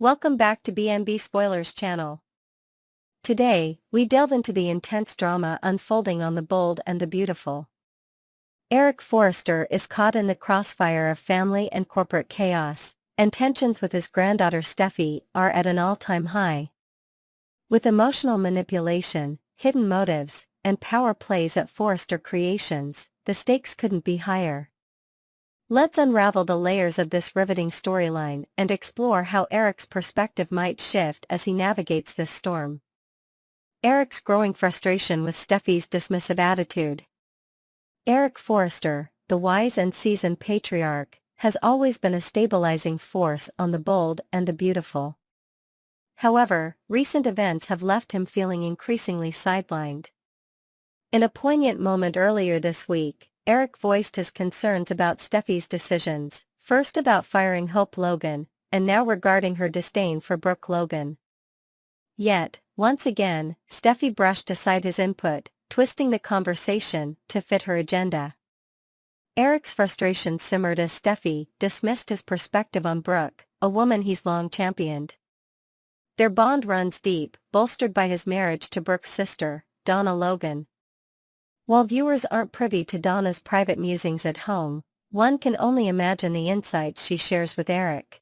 Welcome back to BNB Spoilers channel. Today, we delve into the intense drama unfolding on The Bold and the Beautiful. Eric Forrester is caught in the crossfire of family and corporate chaos, and tensions with his granddaughter Steffi are at an all-time high. With emotional manipulation, hidden motives, and power plays at Forrester Creations, the stakes couldn't be higher. Let's unravel the layers of this riveting storyline and explore how Eric's perspective might shift as he navigates this storm. Eric's growing frustration with Steffi's dismissive attitude. Eric Forrester, the wise and seasoned patriarch, has always been a stabilizing force on The Bold and the Beautiful. However, recent events have left him feeling increasingly sidelined. In a poignant moment earlier this week, Eric voiced his concerns about Steffi's decisions, first about firing Hope Logan, and now regarding her disdain for Brooke Logan. Yet, once again, Steffi brushed aside his input, twisting the conversation to fit her agenda. Eric's frustration simmered as Steffi dismissed his perspective on Brooke, a woman he's long championed. Their bond runs deep, bolstered by his marriage to Brooke's sister, Donna Logan. While viewers aren't privy to Donna's private musings at home, one can only imagine the insights she shares with Eric.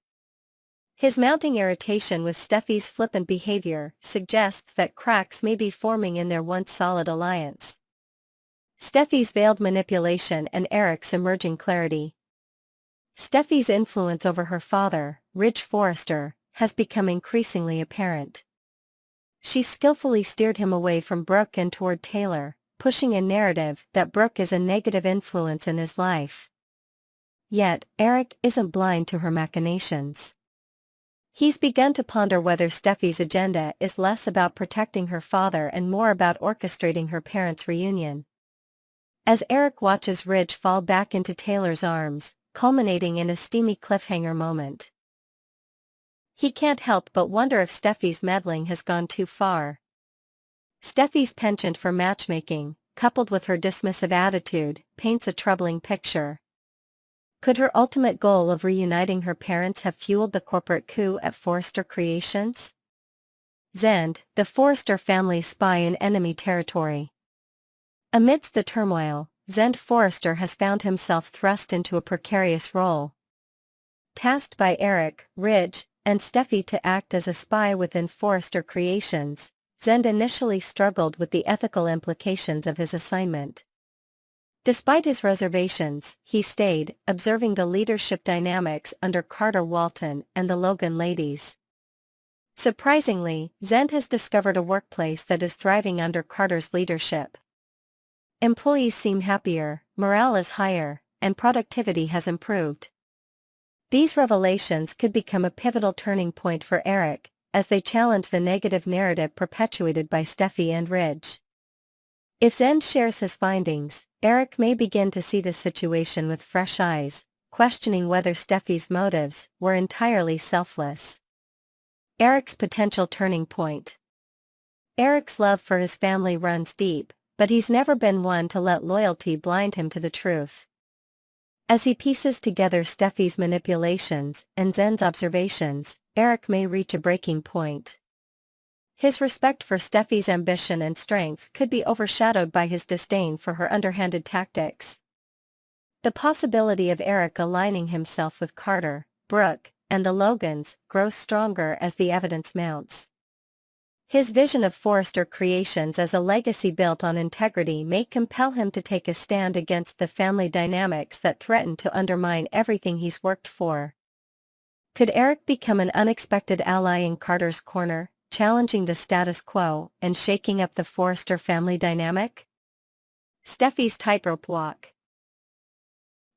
His mounting irritation with Steffi's flippant behavior suggests that cracks may be forming in their once solid alliance. Steffi's veiled manipulation and Eric's emerging clarity. Steffi's influence over her father, Ridge Forrester, has become increasingly apparent. She skillfully steered him away from Brooke and toward Taylor, pushing a narrative that Brooke is a negative influence in his life. Yet, Eric isn't blind to her machinations. He's begun to ponder whether Steffi's agenda is less about protecting her father and more about orchestrating her parents' reunion. As Eric watches Ridge fall back into Taylor's arms, culminating in a steamy cliffhanger moment, he can't help but wonder if Steffi's meddling has gone too far. Steffi's penchant for matchmaking, coupled with her dismissive attitude, paints a troubling picture. Could her ultimate goal of reuniting her parents have fueled the corporate coup at Forrester Creations? Zende, the Forrester family's spy in enemy territory. Amidst the turmoil, Zende Forrester has found himself thrust into a precarious role. Tasked by Eric, Ridge, and Steffi to act as a spy within Forrester Creations, Zende initially struggled with the ethical implications of his assignment. Despite his reservations, he stayed, observing the leadership dynamics under Carter Walton and the Logan ladies. Surprisingly, Zende has discovered a workplace that is thriving under Carter's leadership. Employees seem happier, morale is higher, and productivity has improved. These revelations could become a pivotal turning point for Eric, as they challenge the negative narrative perpetuated by Steffi and Ridge. If Zende shares his findings, Eric may begin to see the situation with fresh eyes, questioning whether Steffi's motives were entirely selfless. Eric's potential turning point. Eric's love for his family runs deep, but he's never been one to let loyalty blind him to the truth. As he pieces together Steffi's manipulations and Zende's observations, Eric may reach a breaking point. His respect for Steffi's ambition and strength could be overshadowed by his disdain for her underhanded tactics. The possibility of Eric aligning himself with Carter, Brooke, and the Logans grows stronger as the evidence mounts. His vision of Forrester Creations as a legacy built on integrity may compel him to take a stand against the family dynamics that threaten to undermine everything he's worked for. Could Eric become an unexpected ally in Carter's corner, challenging the status quo and shaking up the Forrester family dynamic? Steffi's tightrope walk.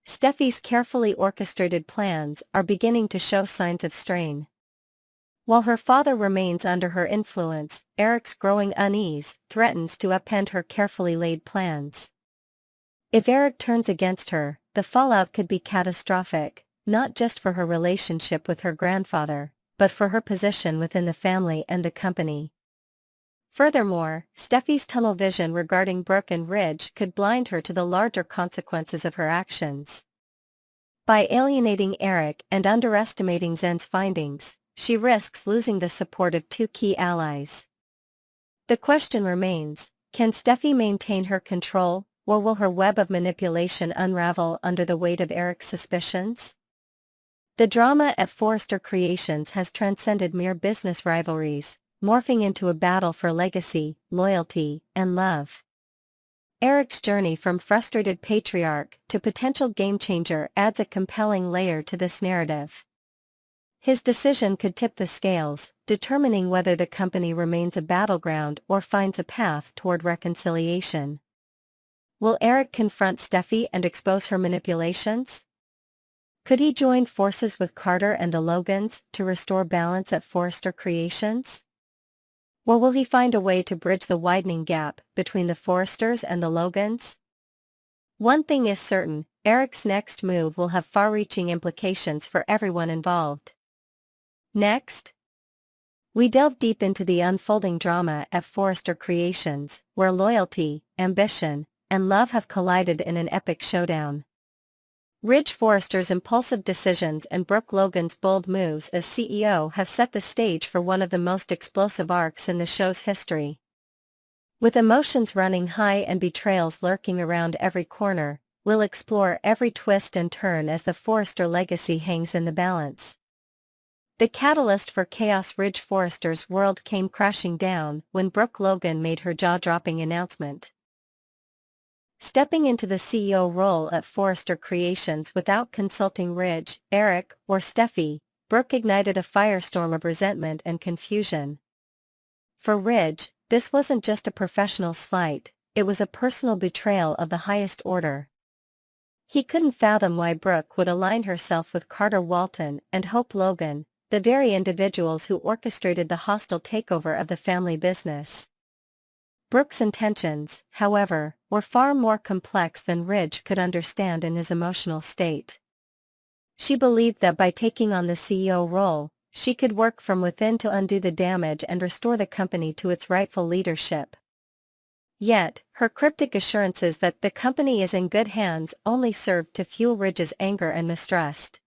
Steffi's carefully orchestrated plans are beginning to show signs of strain. While her father remains under her influence, Eric's growing unease threatens to upend her carefully laid plans. If Eric turns against her, the fallout could be catastrophic, not just for her relationship with her grandfather, but for her position within the family and the company. Furthermore, Steffi's tunnel vision regarding Brooke and Ridge could blind her to the larger consequences of her actions. By alienating Eric and underestimating Zende's findings, she risks losing the support of two key allies. The question remains, can Steffi maintain her control, or will her web of manipulation unravel under the weight of Eric's suspicions? The drama at Forrester Creations has transcended mere business rivalries, morphing into a battle for legacy, loyalty, and love. Eric's journey from frustrated patriarch to potential game-changer adds a compelling layer to this narrative. His decision could tip the scales, determining whether the company remains a battleground or finds a path toward reconciliation. Will Eric confront Steffi and expose her manipulations? Could he join forces with Carter and the Logans to restore balance at Forrester Creations? Or will he find a way to bridge the widening gap between the Forresters and the Logans? One thing is certain, Eric's next move will have far-reaching implications for everyone involved. Next, we delve deep into the unfolding drama at Forrester Creations, where loyalty, ambition, and love have collided in an epic showdown. Ridge Forrester's impulsive decisions and Brooke Logan's bold moves as CEO have set the stage for one of the most explosive arcs in the show's history. With emotions running high and betrayals lurking around every corner, we'll explore every twist and turn as the Forrester legacy hangs in the balance. The catalyst for chaos. Ridge Forrester's world came crashing down when Brooke Logan made her jaw-dropping announcement. Stepping into the CEO role at Forrester Creations without consulting Ridge, Eric, or Steffi, Brooke ignited a firestorm of resentment and confusion. For Ridge, this wasn't just a professional slight, it was a personal betrayal of the highest order. He couldn't fathom why Brooke would align herself with Carter Walton and Hope Logan, the very individuals who orchestrated the hostile takeover of the family business. Brooke's intentions, however, were far more complex than Ridge could understand in his emotional state. She believed that by taking on the CEO role, she could work from within to undo the damage and restore the company to its rightful leadership. Yet, her cryptic assurances that the company is in good hands only served to fuel Ridge's anger and mistrust.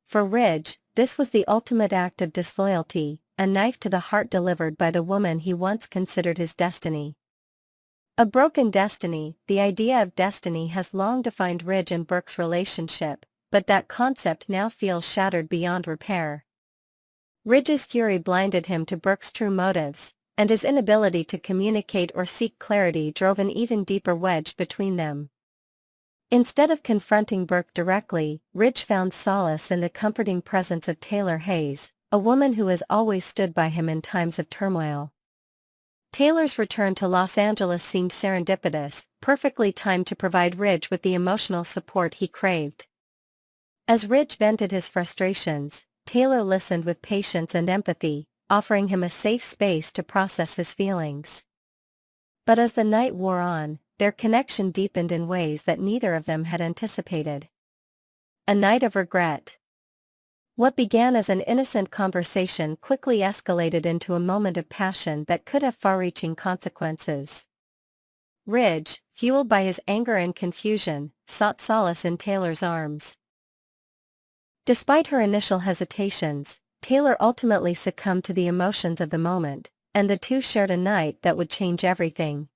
For Ridge, this was the ultimate act of disloyalty, a knife to the heart delivered by the woman he once considered his destiny. A broken destiny. The idea of destiny has long defined Ridge and Brooke's relationship, but that concept now feels shattered beyond repair. Ridge's fury blinded him to Brooke's true motives, and his inability to communicate or seek clarity drove an even deeper wedge between them. Instead of confronting Brooke directly, Ridge found solace in the comforting presence of Taylor Hayes, a woman who has always stood by him in times of turmoil. Taylor's return to Los Angeles seemed serendipitous, perfectly timed to provide Ridge with the emotional support he craved. As Ridge vented his frustrations, Taylor listened with patience and empathy, offering him a safe space to process his feelings. But as the night wore on, their connection deepened in ways that neither of them had anticipated. A night of regret. What began as an innocent conversation quickly escalated into a moment of passion that could have far-reaching consequences. Ridge, fueled by his anger and confusion, sought solace in Taylor's arms. Despite her initial hesitations, Taylor ultimately succumbed to the emotions of the moment, and the two shared a night that would change everything.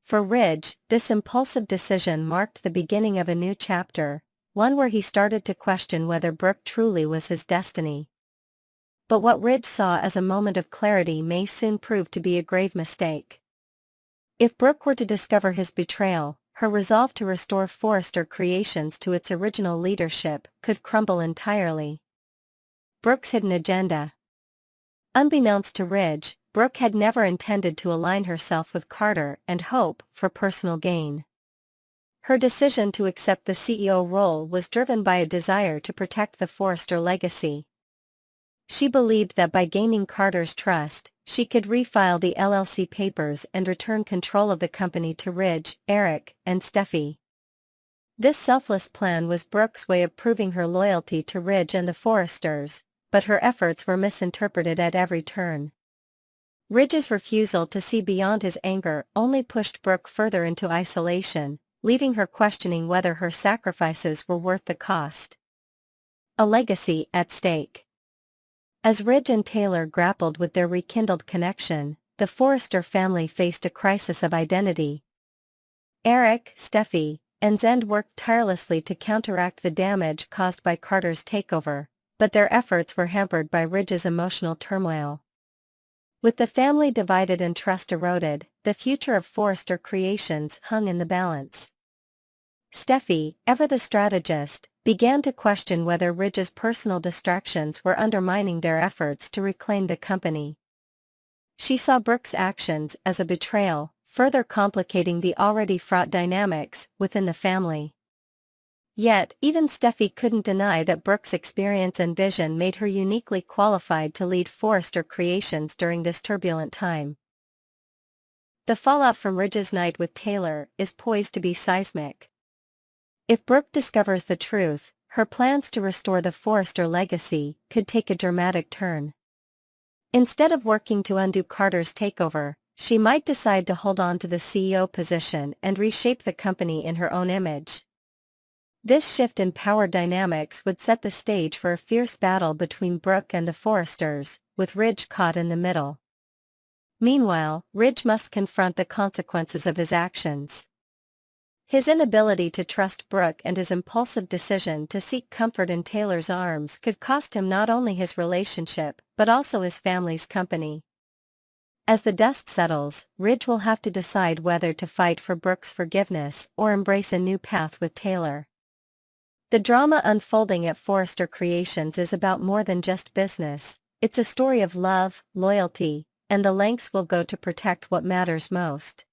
For Ridge, this impulsive decision marked the beginning of a new chapter, one where he started to question whether Brooke truly was his destiny. But what Ridge saw as a moment of clarity may soon prove to be a grave mistake. If Brooke were to discover his betrayal, her resolve to restore Forrester Creations to its original leadership could crumble entirely. Brooke's hidden agenda. Unbeknownst to Ridge, Brooke had never intended to align herself with Carter and Hope for personal gain. Her decision to accept the CEO role was driven by a desire to protect the Forrester legacy. She believed that by gaining Carter's trust, she could refile the LLC papers and return control of the company to Ridge, Eric, and Steffi. This selfless plan was Brooke's way of proving her loyalty to Ridge and the Forresters, but her efforts were misinterpreted at every turn. Ridge's refusal to see beyond his anger only pushed Brooke further into isolation, leaving her questioning whether her sacrifices were worth the cost. A legacy at stake. As Ridge and Taylor grappled with their rekindled connection, the Forrester family faced a crisis of identity. Eric, Steffi, and Zende worked tirelessly to counteract the damage caused by Carter's takeover, but their efforts were hampered by Ridge's emotional turmoil. With the family divided and trust eroded, the future of Forrester Creations hung in the balance. Steffi, ever the strategist, began to question whether Ridge's personal distractions were undermining their efforts to reclaim the company. She saw Brooke's actions as a betrayal, further complicating the already fraught dynamics within the family. Yet, even Steffi couldn't deny that Brooke's experience and vision made her uniquely qualified to lead Forrester Creations during this turbulent time. The fallout from Ridge's night with Taylor is poised to be seismic. If Brooke discovers the truth, her plans to restore the Forrester legacy could take a dramatic turn. Instead of working to undo Carter's takeover, she might decide to hold on to the CEO position and reshape the company in her own image. This shift in power dynamics would set the stage for a fierce battle between Brooke and the Forresters, with Ridge caught in the middle. Meanwhile, Ridge must confront the consequences of his actions. His inability to trust Brooke and his impulsive decision to seek comfort in Taylor's arms could cost him not only his relationship, but also his family's company. As the dust settles, Ridge will have to decide whether to fight for Brooke's forgiveness or embrace a new path with Taylor. The drama unfolding at Forrester Creations is about more than just business. It's a story of love, loyalty, and the lengths we'll go to protect what matters most.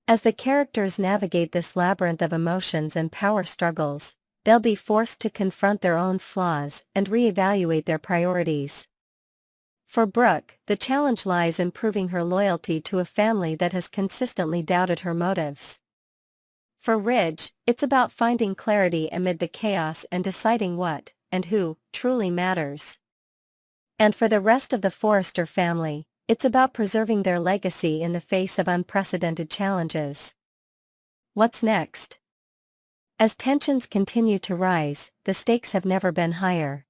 As the characters navigate this labyrinth of emotions and power struggles, they'll be forced to confront their own flaws and reevaluate their priorities. For Brooke, the challenge lies in proving her loyalty to a family that has consistently doubted her motives. For Ridge, it's about finding clarity amid the chaos and deciding what, and who, truly matters. And for the rest of the Forrester family, it's about preserving their legacy in the face of unprecedented challenges. What's next? As tensions continue to rise, the stakes have never been higher.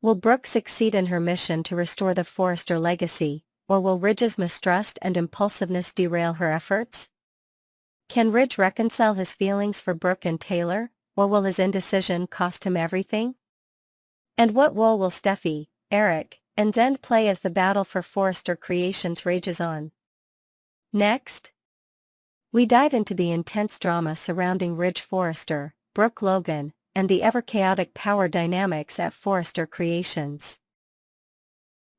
Will Brooke succeed in her mission to restore the Forrester legacy, or will Ridge's mistrust and impulsiveness derail her efforts? Can Ridge reconcile his feelings for Brooke and Taylor, or will his indecision cost him everything? And what role will Steffi, Eric, and Zende play as the battle for Forrester Creations rages on? Next, we dive into the intense drama surrounding Ridge Forrester, Brooke Logan, and the ever-chaotic power dynamics at Forrester Creations.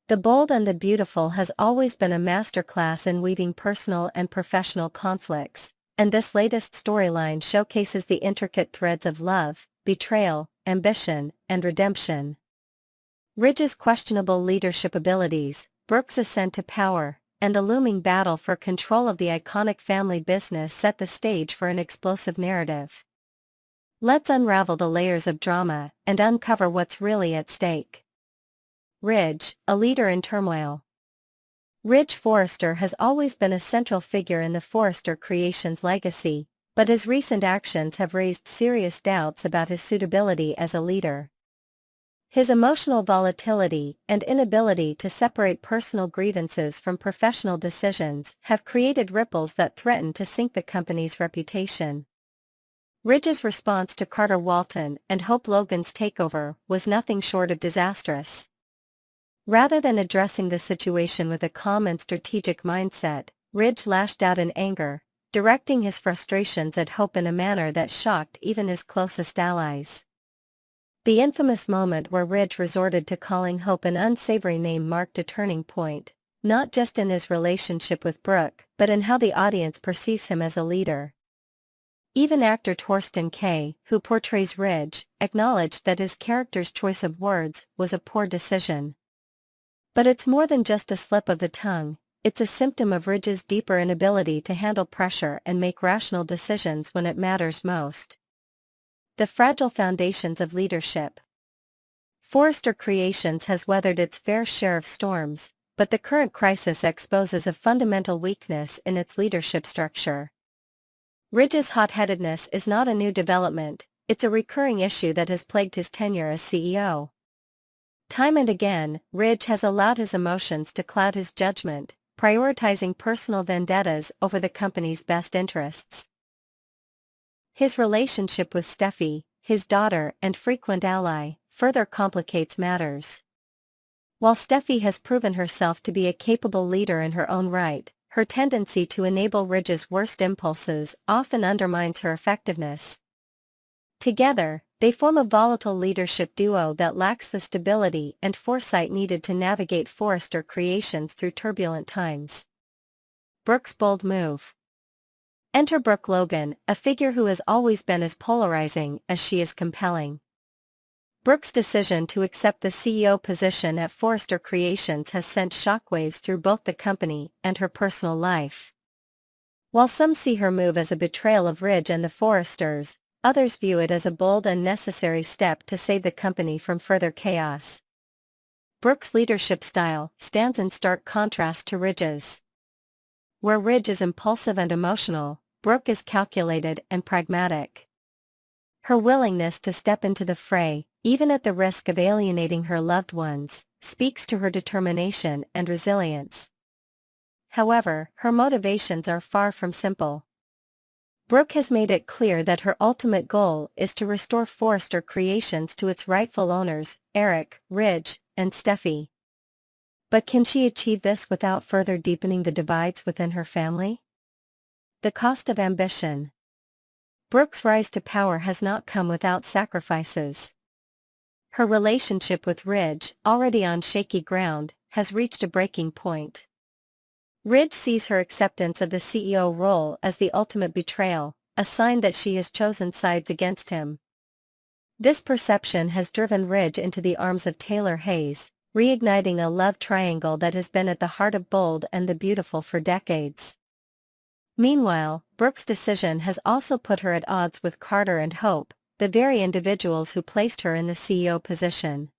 The Bold and the Beautiful has always been a masterclass in weaving personal and professional conflicts, and this latest storyline showcases the intricate threads of love, betrayal, ambition, and redemption. Ridge's questionable leadership abilities, Brooke's ascent to power, and the looming battle for control of the iconic family business set the stage for an explosive narrative. Let's unravel the layers of drama and uncover what's really at stake. Ridge, a leader in turmoil. Ridge Forrester has always been a central figure in the Forrester Creations legacy, but his recent actions have raised serious doubts about his suitability as a leader. His emotional volatility and inability to separate personal grievances from professional decisions have created ripples that threaten to sink the company's reputation. Ridge's response to Carter Walton and Hope Logan's takeover was nothing short of disastrous. Rather than addressing the situation with a calm and strategic mindset, Ridge lashed out in anger, directing his frustrations at Hope in a manner that shocked even his closest allies. The infamous moment where Ridge resorted to calling Hope an unsavory name marked a turning point, not just in his relationship with Brooke, but in how the audience perceives him as a leader. Even actor Torsten K., who portrays Ridge, acknowledged that his character's choice of words was a poor decision. But it's more than just a slip of the tongue, it's a symptom of Ridge's deeper inability to handle pressure and make rational decisions when it matters most. The fragile foundations of leadership. Forrester Creations has weathered its fair share of storms, but the current crisis exposes a fundamental weakness in its leadership structure. Ridge's hot-headedness is not a new development, it's a recurring issue that has plagued his tenure as CEO. Time and again, Ridge has allowed his emotions to cloud his judgment, prioritizing personal vendettas over the company's best interests. His relationship with Steffi, his daughter and frequent ally, further complicates matters. While Steffi has proven herself to be a capable leader in her own right, her tendency to enable Ridge's worst impulses often undermines her effectiveness. Together, they form a volatile leadership duo that lacks the stability and foresight needed to navigate Forrester Creations through turbulent times. Brooke's bold move. Enter Brooke Logan, a figure who has always been as polarizing as she is compelling. Brooke's decision to accept the CEO position at Forrester Creations has sent shockwaves through both the company and her personal life. While some see her move as a betrayal of Ridge and the Forresters, others view it as a bold and necessary step to save the company from further chaos. Brooke's leadership style stands in stark contrast to Ridge's. Where Ridge is impulsive and emotional, Brooke is calculated and pragmatic. Her willingness to step into the fray, even at the risk of alienating her loved ones, speaks to her determination and resilience. However, her motivations are far from simple. Brooke has made it clear that her ultimate goal is to restore Forrester Creations to its rightful owners, Eric, Ridge, and Steffi. But can she achieve this without further deepening the divides within her family? The cost of ambition. Brooke's rise to power has not come without sacrifices. Her relationship with Ridge, already on shaky ground, has reached a breaking point. Ridge sees her acceptance of the CEO role as the ultimate betrayal, a sign that she has chosen sides against him. This perception has driven Ridge into the arms of Taylor Hayes, reigniting a love triangle that has been at the heart of Bold and the Beautiful for decades. Meanwhile, Brooke's decision has also put her at odds with Carter and Hope, the very individuals who placed her in the CEO position.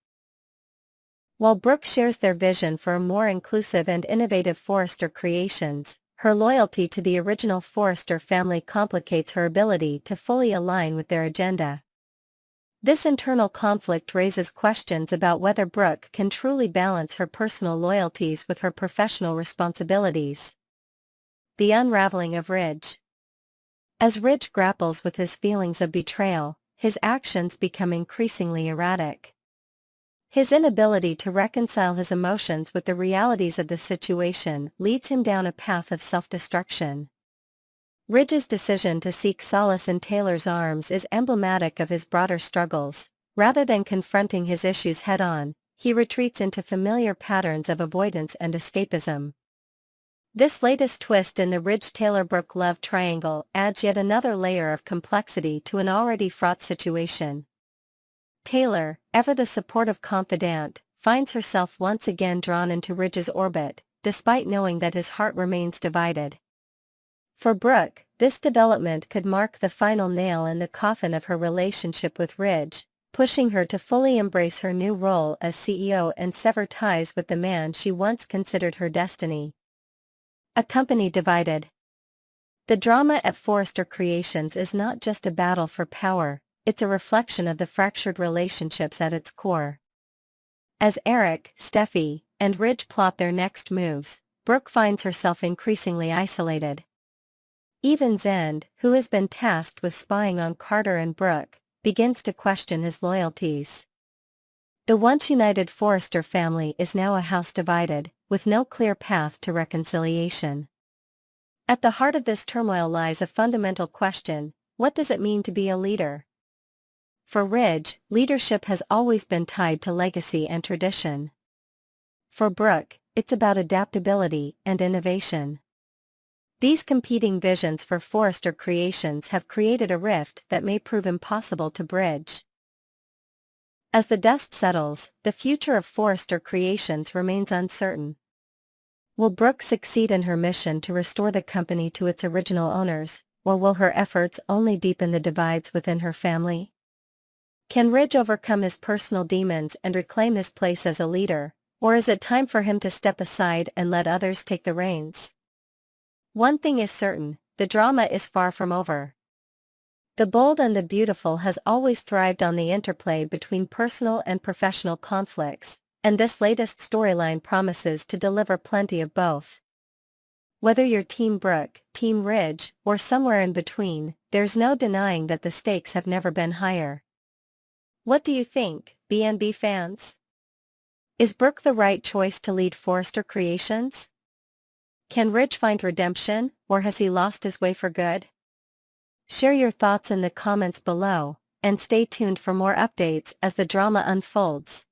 While Brooke shares their vision for a more inclusive and innovative Forrester Creations, her loyalty to the original Forrester family complicates her ability to fully align with their agenda. This internal conflict raises questions about whether Brooke can truly balance her personal loyalties with her professional responsibilities. The unraveling of Ridge. As Ridge grapples with his feelings of betrayal, his actions become increasingly erratic. His inability to reconcile his emotions with the realities of the situation leads him down a path of self-destruction. Ridge's decision to seek solace in Taylor's arms is emblematic of his broader struggles. Rather than confronting his issues head-on, he retreats into familiar patterns of avoidance and escapism. This latest twist in the Ridge-Taylor-Brooke love triangle adds yet another layer of complexity to an already fraught situation. Taylor, ever the supportive confidant, finds herself once again drawn into Ridge's orbit, despite knowing that his heart remains divided. For Brooke, this development could mark the final nail in the coffin of her relationship with Ridge, pushing her to fully embrace her new role as CEO and sever ties with the man she once considered her destiny. A company divided. The drama at Forrester Creations is not just a battle for power, it's a reflection of the fractured relationships at its core. As Eric, Steffi, and Ridge plot their next moves, Brooke finds herself increasingly isolated. Even Zende, who has been tasked with spying on Carter and Brooke, begins to question his loyalties. The once united Forrester family is now a house divided, with no clear path to reconciliation. At the heart of this turmoil lies a fundamental question: what does it mean to be a leader? For Ridge, leadership has always been tied to legacy and tradition. For Brooke, it's about adaptability and innovation. These competing visions for Forrester Creations have created a rift that may prove impossible to bridge. As the dust settles, the future of Forrester Creations remains uncertain. Will Brooke succeed in her mission to restore the company to its original owners, or will her efforts only deepen the divides within her family? Can Ridge overcome his personal demons and reclaim his place as a leader, or is it time for him to step aside and let others take the reins? One thing is certain: the drama is far from over. The Bold and the Beautiful has always thrived on the interplay between personal and professional conflicts, and this latest storyline promises to deliver plenty of both. Whether you're Team Brooke, Team Ridge, or somewhere in between, there's no denying that the stakes have never been higher. What do you think, BNB fans? Is Brooke the right choice to lead Forrester Creations? Can Ridge find redemption, or has he lost his way for good? Share your thoughts in the comments below, and stay tuned for more updates as the drama unfolds.